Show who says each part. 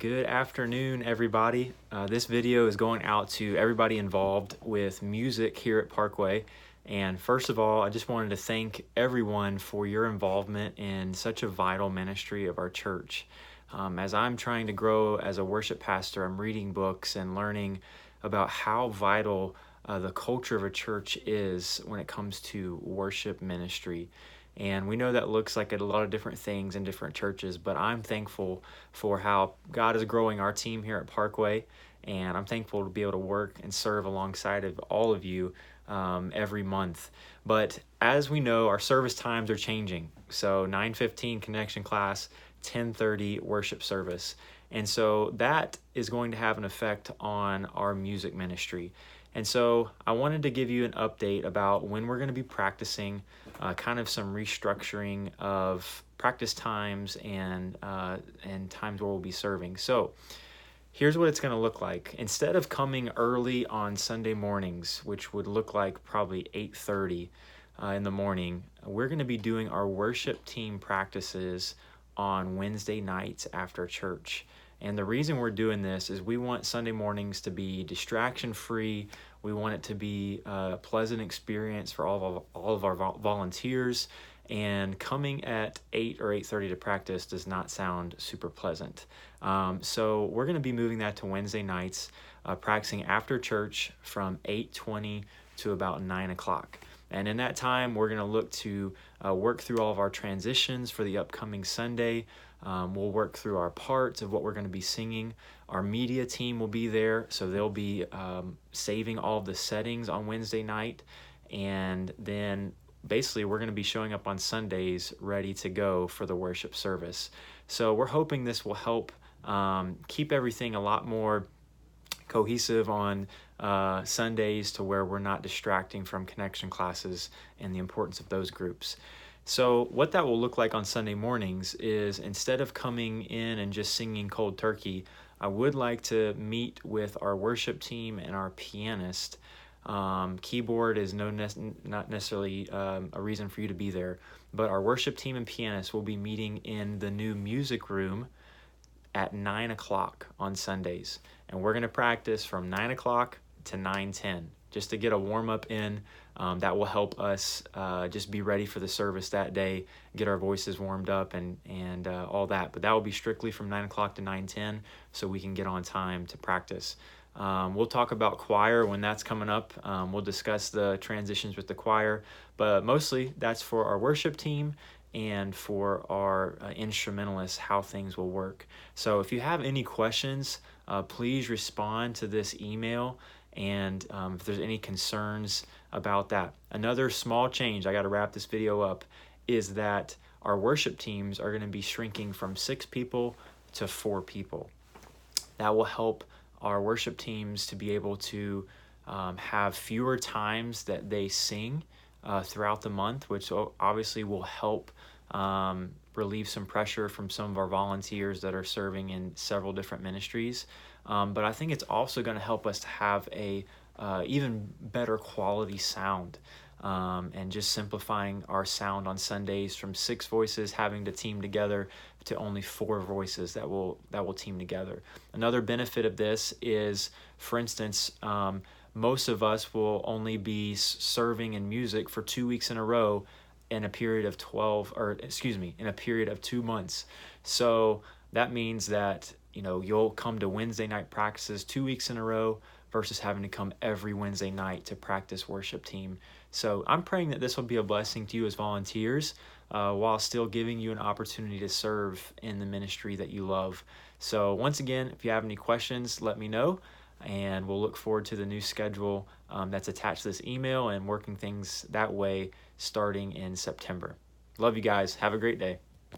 Speaker 1: Good afternoon, everybody. This video is going out to everybody involved with music here at Parkway. And first of all, I just wanted to thank everyone for your involvement in such a vital ministry of our church. As I'm trying to grow as a worship pastor, I'm reading books and learning about how vital the culture of a church is when it comes to worship ministry. And we know that looks like a lot of different things in different churches, but I'm thankful for how God is growing our team here at Parkway, and I'm thankful to be able to work and serve alongside of all of you every month. But as we know, our service times are changing. So 9:15 connection class, 10:30 worship service. And so that is going to have an effect on our music ministry. And so I wanted to give you an update about when we're going to be practicing, kind of some restructuring of practice times and times where we'll be serving. So here's what it's going to look like. Instead of coming early on Sunday mornings, which would look like probably 8:30 in the morning, we're going to be doing our worship team practices on Wednesday nights after church. And the reason we're doing this is we want Sunday mornings to be distraction-free. We want it to be a pleasant experience for all of our volunteers. And coming at 8 or 8:30 to practice does not sound super pleasant. So we're going to be moving that to Wednesday nights, practicing after church from 8:20 to about 9 o'clock. And in that time, we're going to look to work through all of our transitions for the upcoming Sunday. We'll work through our parts of what we're going to be singing. Our media team will be there, so they'll be saving all of the settings on Wednesday night. And then basically we're going to be showing up on Sundays ready to go for the worship service. So we're hoping this will help keep everything a lot more cohesive on Sundays to where we're not distracting from connection classes and the importance of those groups. So what that will look like on Sunday mornings is instead of coming in and just singing cold turkey, I would like to meet with our worship team and our pianist. Keyboard is not necessarily a reason for you to be there, but our worship team and pianist will be meeting in the new music room at 9 o'clock on Sundays. And we're going to practice from 9 o'clock to 9:10 just to get a warm-up in. That will help us just be ready for the service that day, get our voices warmed up and all that. But that will be strictly from 9 o'clock to 9:10 so we can get on time to practice. We'll talk about choir when that's coming up. We'll discuss the transitions with the choir, but mostly that's for our worship team and for our instrumentalists, how things will work. So if you have any questions, please respond to this email, and if there's any concerns about that. Another small change, I got to wrap this video up, is that our worship teams are going to be shrinking from 6 people to 4 people. That will help our worship teams to be able to have fewer times that they sing throughout the month, which obviously will help relieve some pressure from some of our volunteers that are serving in several different ministries. But I think it's also going to help us to have a even better quality sound, and just simplifying our sound on Sundays from 6 voices having to team together to only 4 voices that will team together. Another benefit of this is, for instance, most of us will only be serving in music for 2 weeks in a row in a period of 2 months. So that means that you'll come to Wednesday night practices 2 weeks in a row versus having to come every Wednesday night to practice worship team. So I'm praying that this will be a blessing to you as volunteers, while still giving you an opportunity to serve in the ministry that you love. So once again, if you have any questions, let me know, and we'll look forward to the new schedule that's attached to this email and working things that way starting in September. Love you guys. Have a great day.